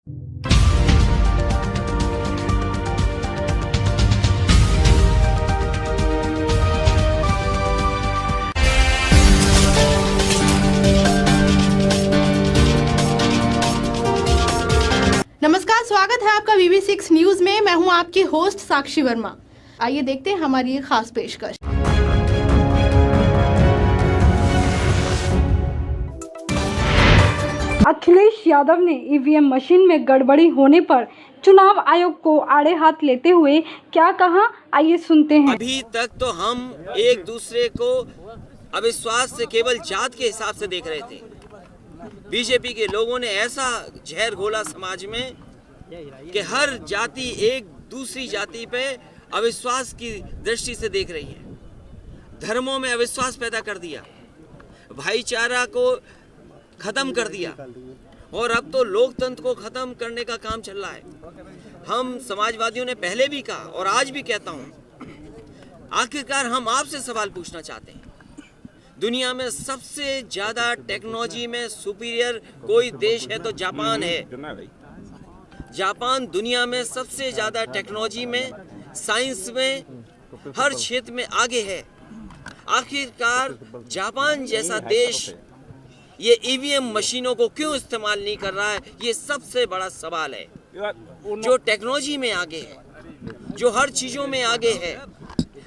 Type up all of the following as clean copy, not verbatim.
नमस्कार, स्वागत है आपका VV6 न्यूज में। मैं हूं आपकी होस्ट साक्षी वर्मा। आइए देखते हैं हमारी खास पेशकश। अखिलेश यादव ने ईवीएम मशीन में गड़बड़ी होने पर चुनाव आयोग को आड़े हाथ लेते हुए क्या कहा, आइए सुनते हैं। अभी तक तो हम एक दूसरे को अविश्वास से केवल जात के हिसाब से देख रहे थे। बीजेपी के लोगों ने ऐसा जहर घोला समाज में कि हर जाति एक दूसरी जाति पे अविश्वास की दृष्टि से देख रही है। धर्मों में अविश्वास पैदा कर दिया, भाईचारा को खत्म कर दिया और अब तो लोकतंत्र को खत्म करने का काम चल रहा है। हम समाजवादियों ने पहले भी कहा और आज भी कहता हूं, आखिरकार हम आपसे सवाल पूछना चाहते हैं। दुनिया में सबसे ज्यादा टेक्नोलॉजी में सुपीरियर कोई देश है तो जापान है। जापान दुनिया में सबसे ज्यादा टेक्नोलॉजी में, साइंस में, हर क्षेत्र में आगे है। आखिरकार जापान जैसा देश ये ईवीएम मशीनों को क्यों इस्तेमाल नहीं कर रहा है, ये सबसे बड़ा सवाल है। जो टेक्नोलॉजी में आगे है, जो हर चीजों में आगे है,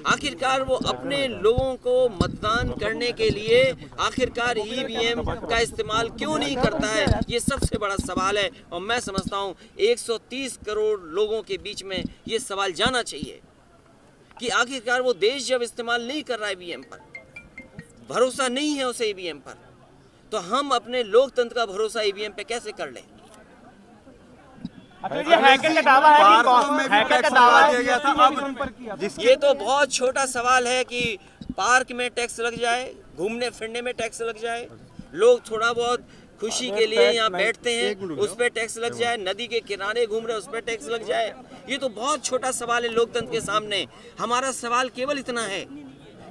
आखिरकार वो अपने लोगों को मतदान करने के लिए आखिरकार ईवीएम का इस्तेमाल क्यों नहीं करता है, ये सबसे बड़ा सवाल है। और मैं समझता हूँ 130 करोड़ लोगों के बीच में ये सवाल जाना चाहिए कि आखिरकार वो देश जब इस्तेमाल नहीं कर रहा है ईवीएम पर, भरोसा नहीं है उसे ईवीएम पर, तो हम अपने लोकतंत्र का भरोसा ईवीएम पे कैसे कर लें? ये तो बहुत छोटा सवाल है कि पार्क में टैक्स लग जाए, घूमने फिरने में टैक्स लग जाए, लोग थोड़ा बहुत खुशी के लिए यहाँ बैठते हैं उस पर टैक्स लग जाए, नदी के किनारे घूम रहे उस पर टैक्स लग जाए। ये तो बहुत छोटा सवाल है लोकतंत्र के सामने। हमारा सवाल केवल इतना है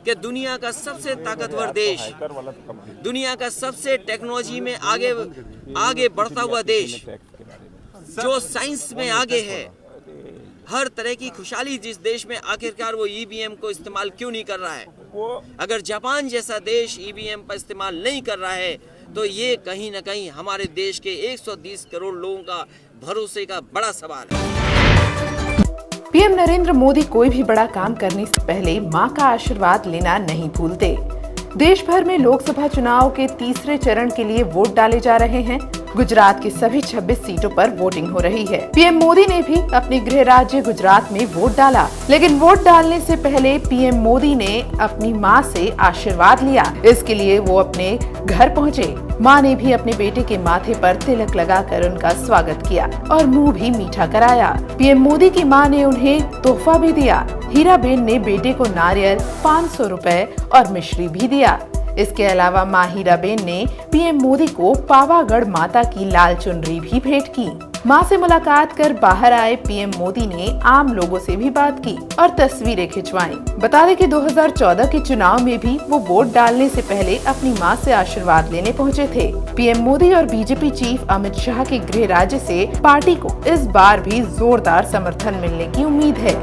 कि दुनिया का सबसे ताकतवर देश, दुनिया का सबसे टेक्नोलॉजी में आगे बढ़ता हुआ देश, जो साइंस में आगे है, हर तरह की खुशहाली जिस देश में, आखिरकार वो ईवीएम को इस्तेमाल क्यों नहीं कर रहा है? अगर जापान जैसा देश ईवीएम पर इस्तेमाल नहीं कर रहा है तो ये कहीं ना कहीं हमारे देश के 130 करोड़ लोगों का भरोसे का बड़ा सवाल है। पीएम नरेंद्र मोदी कोई भी बड़ा काम करने से पहले मां का आशीर्वाद लेना नहीं भूलते। देश भर में लोकसभा चुनाव के तीसरे चरण के लिए वोट डाले जा रहे हैं। गुजरात की सभी 26 सीटों पर वोटिंग हो रही है। पीएम मोदी ने भी अपने गृह राज्य गुजरात में वोट डाला, लेकिन वोट डालने से पहले पीएम मोदी ने अपनी मां से आशीर्वाद लिया। इसके लिए वो अपने घर पहुंचे। मां ने भी अपने बेटे के माथे पर तिलक लगाकर उनका स्वागत किया और मुंह भी मीठा कराया। पीएम मोदी की मां ने उन्हें तोहफा भी दिया। हीराबेन ने बेटे को नारियल, 500 रुपए और मिश्री भी दिया। इसके अलावा मां हीराबेन ने पीएम मोदी को पावागढ़ माता की लाल चुनरी भी भेंट की। मां से मुलाकात कर बाहर आए पीएम मोदी ने आम लोगों से भी बात की और तस्वीरें खिंचवाई। बता दें कि 2014 के चुनाव में भी वो वोट डालने से पहले अपनी मां से आशीर्वाद लेने पहुंचे थे। पीएम मोदी और बीजेपी चीफ अमित शाह के गृह राज्य से पार्टी को इस बार भी जोरदार समर्थन मिलने की उम्मीद है।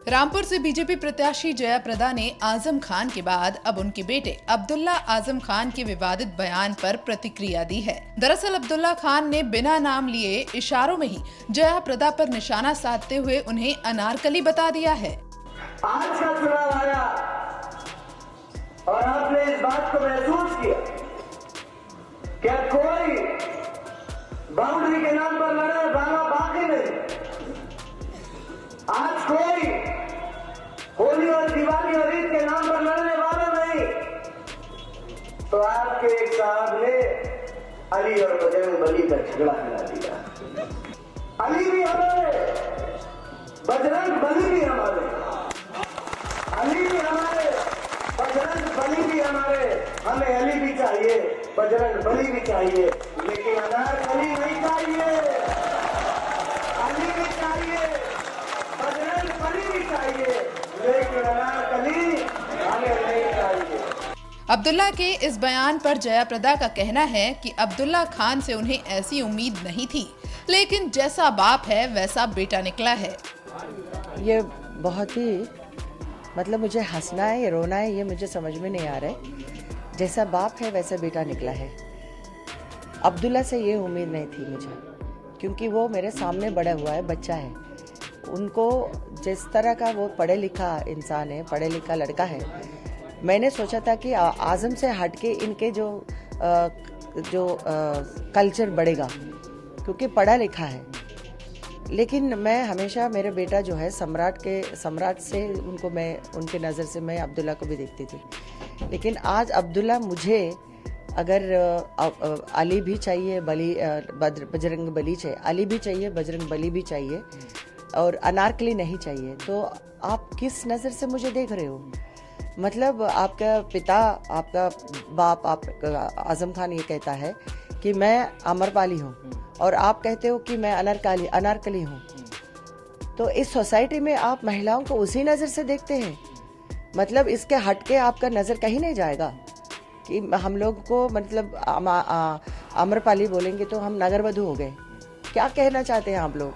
रामपुर से बीजेपी प्रत्याशी जया प्रदा ने आजम खान के बाद अब उनके बेटे अब्दुल्ला आजम खान के विवादित बयान पर प्रतिक्रिया दी है। दरअसल अब्दुल्ला खान ने बिना नाम लिए इशारों में ही जया प्रदा पर निशाना साधते हुए उन्हें अनारकली बता दिया है। आज का चुनाव आया और आपने इस बात को महसूस किया, क्या कोई बाउंड्री के नाम पर लड़ने वाला बाकी नहीं। आज कोई होली और दिवाली और ईद के नाम पर लड़ने वाला नहीं। तो आपके एक साहब ने अली और बजरंग बली का झगड़ा करा दिया। अली भी हमारे, बजरंग बली भी हमारे, अली भी हमारे, बजरंग बली भी हमारे। हमें अली भी चाहिए, बजरंग बली भी चाहिए, लेकिन अनारकली नहीं चाहिए। अली भी चाहिए, बजरंग बली भी चाहिए, लेकिन अनारकली हमें नहीं चाहिए। अब्दुल्ला के इस बयान पर जया प्रदा का कहना है कि अब्दुल्ला खान से उन्हें ऐसी उम्मीद नहीं थी, लेकिन जैसा बाप है वैसा बेटा निकला है। ये बहुत ही मतलब मुझे हंसना है या रोना है ये मुझे समझ में नहीं आ रहा है। जैसा बाप है वैसा बेटा निकला है। अब्दुल्ला से ये उम्मीद नहीं थी मुझे, क्योंकि वो मेरे सामने बड़ा हुआ है, बच्चा है। उनको जिस तरह का वो पढ़े लिखा इंसान है, पढ़े लिखा लड़का है, मैंने सोचा था कि आज़म से हटके इनके जो कल्चर बढ़ेगा, क्योंकि पढ़ा लिखा है। लेकिन मैं हमेशा मेरे बेटा जो है सम्राट से उनको मैं उनके नज़र से मैं अब्दुल्ला को भी देखती थी। लेकिन आज अब्दुल्ला मुझे अगर अली भी चाहिए, बजरंग बली चाहिए, अली भी चाहिए, बजरंग बली भी चाहिए और अनारकली नहीं चाहिए, तो आप किस नज़र से मुझे देख रहे हो? मतलब आपका पिता, आपका बाप, आप आज़म खान ये कहता है कि मैं अमरपाली हूँ और आप कहते हो कि मैं अनारकली हूँ। तो इस सोसाइटी में आप महिलाओं को उसी नज़र से देखते हैं। मतलब इसके हटके आपका नज़र कहीं नहीं जाएगा कि हम लोग को मतलब अमरपाली बोलेंगे तो हम नगरवधु हो गए। क्या कहना चाहते हैं आप लोग?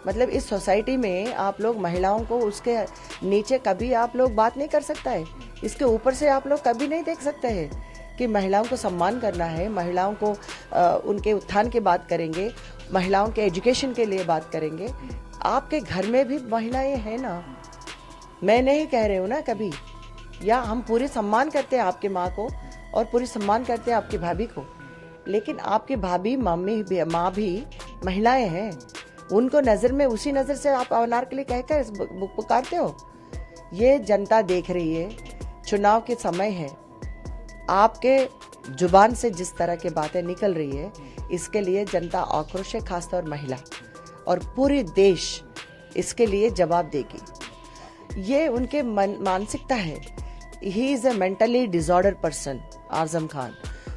मतलब इस सोसाइटी में आप लोग महिलाओं को उसके नीचे कभी आप लोग बात नहीं कर सकता है। इसके ऊपर से आप लोग कभी नहीं देख सकते हैं कि महिलाओं को सम्मान करना है, महिलाओं को उनके उत्थान की बात करेंगे, महिलाओं के एजुकेशन के लिए बात करेंगे। आपके घर में भी महिलाएं हैं ना, मैं नहीं कह रही हूँ ना कभी, या हम पूरी सम्मान करते हैं आपकी माँ को और पूरी सम्मान करते हैं आपकी भाभी को, लेकिन आपकी भाभी माँ भी महिलाएं हैं। उनको नज़र में उसी नज़र से आप अनारकली कहकर पुकारते हो। ये जनता देख रही है, चुनाव के समय है, आपके जुबान से जिस तरह की बातें निकल रही है इसके लिए जनता आक्रोश है, खासतौर महिला और पूरे देश इसके लिए जवाब देगी। ये उनके मानसिकता है। He is a mentally disorder person Azam Khan,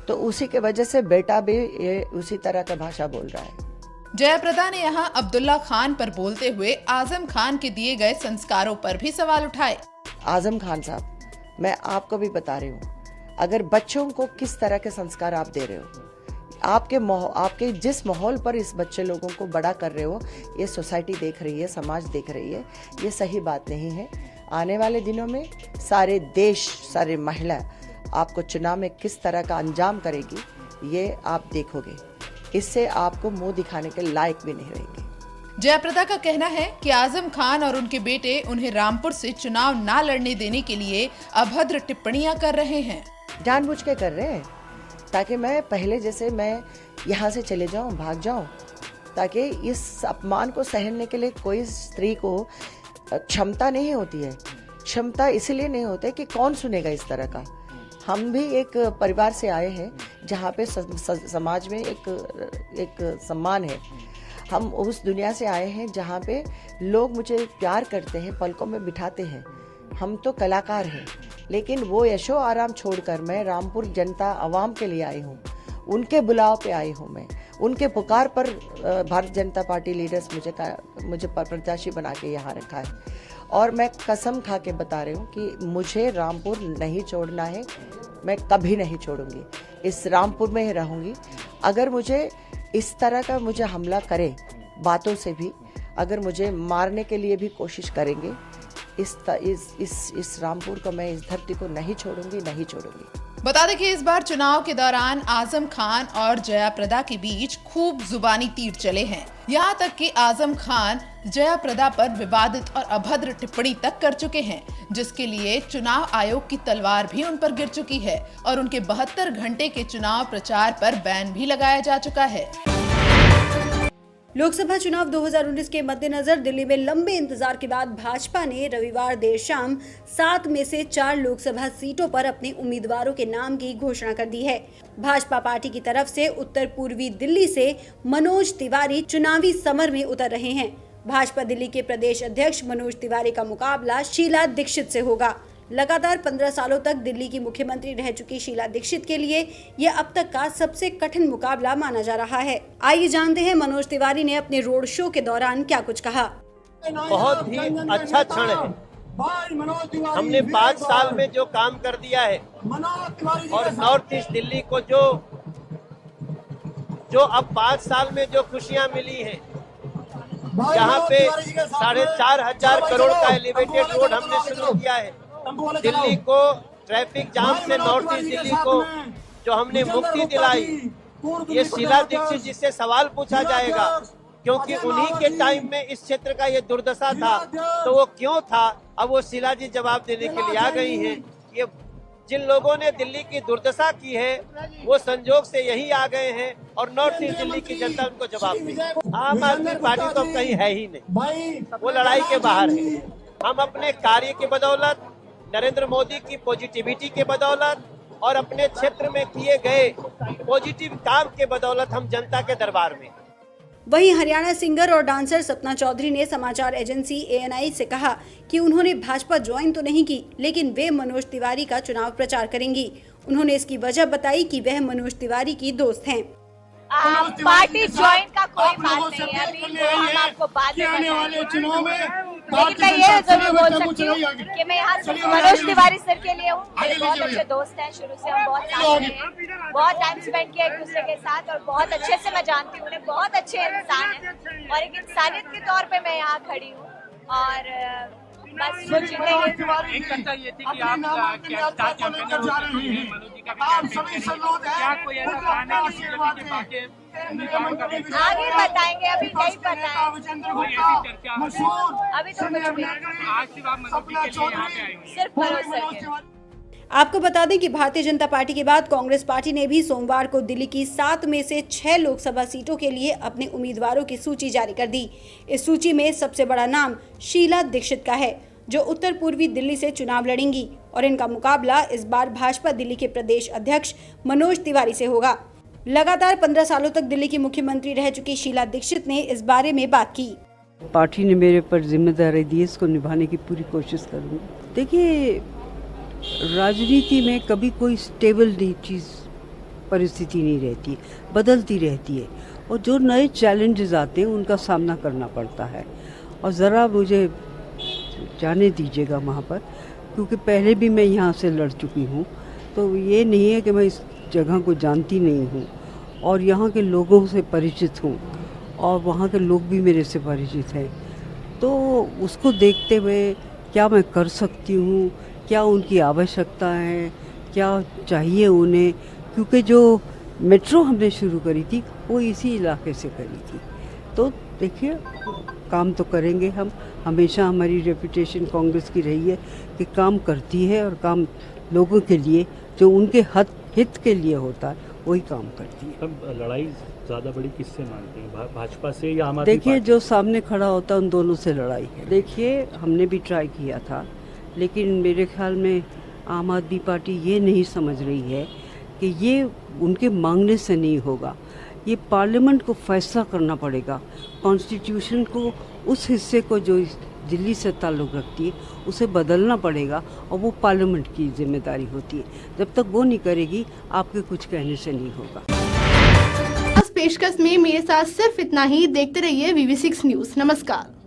तो उसी के वजह से बेटा भी ये उसी तरह का भाषा बोल रहा है। जया प्रदा ने यहाँ अब्दुल्ला खान पर बोलते हुए आज़म खान के दिए गए संस्कारों पर भी सवाल उठाए। आज़म खान साहब, मैं आपको भी बता रही हूँ, अगर बच्चों को किस तरह के संस्कार आप दे रहे हो, आपके जिस माहौल पर इस बच्चे लोगों को बड़ा कर रहे हो, ये सोसाइटी देख रही है, समाज देख रही है, ये सही बात नहीं है। आने वाले दिनों में सारे देश, सारे महिला आपको चुनाव में किस तरह का अंजाम करेगी ये आप देखोगे। इससे आपको मुंह दिखाने के लायक भी नहीं रहेंगे। जया प्रदा का कहना है कि आज़म खान और उनके बेटे उन्हें रामपुर से चुनाव ना लड़ने देने के लिए अभद्र टिप्पणियां कर रहे हैं। जानबूझ के कर रहे हैं ताकि मैं पहले जैसे मैं यहाँ से चले जाऊँ, भाग जाऊँ, ताकि इस अपमान को सहने के लिए कोई स्त्री को क्षमता नहीं होती है। क्षमता इसलिए नहीं होती कि कौन सुनेगा इस तरह का। हम भी एक परिवार से आए हैं जहाँ पे समाज में एक सम्मान है। हम उस दुनिया से आए हैं जहाँ पे लोग मुझे प्यार करते हैं, पलकों में बिठाते हैं। हम तो कलाकार हैं, लेकिन वो यशो आराम छोड़कर मैं रामपुर जनता आवाम के लिए आई हूँ, उनके बुलाव पे आई हूँ। मैं उनके पुकार पर भारतीय जनता पार्टी लीडर्स मुझे प्रत्याशी बना के यहाँ रखा है और मैं कसम खा के बता रही हूँ कि मुझे रामपुर नहीं छोड़ना है। मैं कभी नहीं छोड़ूंगी, इस रामपुर में ही रहूँगी। अगर मुझे इस तरह का मुझे हमला करे बातों से भी, अगर मुझे मारने के लिए भी कोशिश करेंगे, इस रामपुर को मैं, इस धरती को नहीं छोड़ूंगी। बता दें कि इस बार चुनाव के दौरान आज़म खान और जया प्रदा के बीच खूब जुबानी तीर चले हैं। यहाँ तक कि आज़म खान जया प्रदा पर विवादित और अभद्र टिप्पणी तक कर चुके हैं, जिसके लिए चुनाव आयोग की तलवार भी उन पर गिर चुकी है और उनके 72 घंटे के चुनाव प्रचार पर बैन भी लगाया जा चुका है। लोकसभा चुनाव 2019 के मद्देनजर दिल्ली में लंबे इंतजार के बाद भाजपा ने रविवार देर शाम 7 में से 4 लोकसभा सीटों पर अपने उम्मीदवारों के नाम की घोषणा कर दी है। भाजपा पार्टी की तरफ से उत्तर पूर्वी दिल्ली से मनोज तिवारी चुनावी समर में उतर रहे हैं। भाजपा दिल्ली के प्रदेश अध्यक्ष मनोज तिवारी का मुकाबला शीला दीक्षित से होगा। लगातार 15 सालों तक दिल्ली की मुख्यमंत्री रह चुकी शीला दीक्षित के लिए यह अब तक का सबसे कठिन मुकाबला माना जा रहा है। आइए जानते हैं मनोज तिवारी ने अपने रोड शो के दौरान क्या कुछ कहा। बहुत ही अच्छा क्षण है हमने 5 साल में जो काम कर दिया है और नॉर्थ ईस्ट दिल्ली को जो अब 5 साल में जो खुशियां मिली हैं, यहाँ पे 4,500 करोड़ का एलिवेटेड रोड हमने शुरू किया है। दिल्ली को ट्रैफिक जाम से, नॉर्थ ईस्ट दिल्ली को जो हमने मुक्ति दिलाई, ये शीला दीक्षित जी से सवाल पूछा जाएगा, क्योंकि उन्हीं के टाइम में इस क्षेत्र का ये दुर्दशा था, तो वो क्यों था, अब वो शीला जी जवाब देने के लिए आ गई हैं। ये जिन लोगों ने दिल्ली की दुर्दशा की है, वो संजोग से यही आ गए हैं और नॉर्थ ईस्ट दिल्ली की जनता उनको जवाब दी। आम आदमी पार्टी तो कहीं है ही नहीं, वो लड़ाई के बाहर है। हम अपने कार्य की बदौलत, नरेंद्र मोदी की पॉजिटिविटी के बदौलत और अपने क्षेत्र में किए गए पॉजिटिव काम के बदौलत हम जनता के दरबार में। वहीं हरियाणा सिंगर और डांसर सपना चौधरी ने समाचार एजेंसी ANI से कहा कि उन्होंने भाजपा ज्वाइन तो नहीं की, लेकिन वे मनोज तिवारी का चुनाव प्रचार करेंगी। उन्होंने इसकी वजह बताई कि वह मनोज तिवारी की दोस्त हैं। पार्टी ज्वाइन का कोई बात नहीं है, अभी हम आपको बाद में बताएंगे। लेकिन मैं ये जरूर बोल सकती हूँ कि मैं यहाँ मनोज तिवारी सर के लिए हूँ। मेरे बहुत अच्छे दोस्त हैं, शुरू से हम बहुत साथ रहे हैं, बहुत टाइम स्पेंड किया एक दूसरे के साथ और बहुत अच्छे से मैं जानती हूँ उन्हें। बहुत अच्छे इंसान हैं और एक इंसानियत के तौर पे मैं यहाँ खड़ी हूँ और बस वो जीतेंगे। एक चर्चा ये थी कि आप स्टार कैंपेनर हो चुकी हैं, मनोज जी का भी कैंपेन करेंगे, क्या कोई ऐसा प्लान है कि बीजेपी के बाकी उम्मीदवारों का भी? आगे बताएंगे, अभी नहीं पता है, कोई ऐसी चर्चा अभी तो कुछ भी। आज सिर्फ आप मनोज जी के लिए यहाँ पे आए हुए? सिर्फ भरोसा के। आपको बता दें कि भारतीय जनता पार्टी के बाद कांग्रेस पार्टी ने भी सोमवार को दिल्ली की 7 में से 6 लोकसभा सीटों के लिए अपने उम्मीदवारों की सूची जारी कर दी। इस सूची में सबसे बड़ा नाम शीला दीक्षित का है, जो उत्तर पूर्वी दिल्ली से चुनाव लड़ेंगी और इनका मुकाबला इस बार भाजपा दिल्ली के प्रदेश अध्यक्ष मनोज तिवारी से होगा। लगातार 15 सालों तक दिल्ली की मुख्यमंत्री रह चुकी शीला दीक्षित ने इस बारे में बात की। पार्टी ने मेरे पर जिम्मेदारी दी, इसको निभाने की पूरी कोशिश करूँगी। देखिए, राजनीति में कभी कोई स्टेबल चीज़ परिस्थिति नहीं रहती, बदलती रहती है और जो नए चैलेंजेस आते हैं उनका सामना करना पड़ता है। और ज़रा मुझे जाने दीजिएगा वहाँ पर, क्योंकि पहले भी मैं यहाँ से लड़ चुकी हूँ, तो ये नहीं है कि मैं इस जगह को जानती नहीं हूँ और यहाँ के लोगों से परिचित हूँ और वहाँ के लोग भी मेरे से परिचित हैं। तो उसको देखते हुए क्या मैं कर सकती हूँ, क्या उनकी आवश्यकता है, क्या चाहिए उन्हें, क्योंकि जो मेट्रो हमने शुरू करी थी वो इसी इलाके से करी थी। तो देखिए, काम तो करेंगे हम। हमेशा हमारी रेपुटेशन कांग्रेस की रही है कि काम करती है और काम लोगों के लिए, जो उनके हित के लिए होता है, वही काम करती है। अब लड़ाई ज़्यादा बड़ी किससे मानते हैं, भाजपा से या आम आदमी? देखिए, जो सामने खड़ा होता है उन दोनों से लड़ाई है। देखिए, हमने भी ट्राई किया था, लेकिन मेरे ख्याल में आम आदमी पार्टी ये नहीं समझ रही है कि ये उनके मांगने से नहीं होगा। ये पार्लियामेंट को फैसला करना पड़ेगा, कॉन्स्टिट्यूशन को, उस हिस्से को जो दिल्ली से ताल्लुक़ रखती है उसे बदलना पड़ेगा और वो पार्लियामेंट की जिम्मेदारी होती है। जब तक वो नहीं करेगी, आपके कुछ कहने से नहीं होगा। इस पेशकश में मेरे साथ सिर्फ इतना ही। देखते रहिए VV6 न्यूज़। नमस्कार।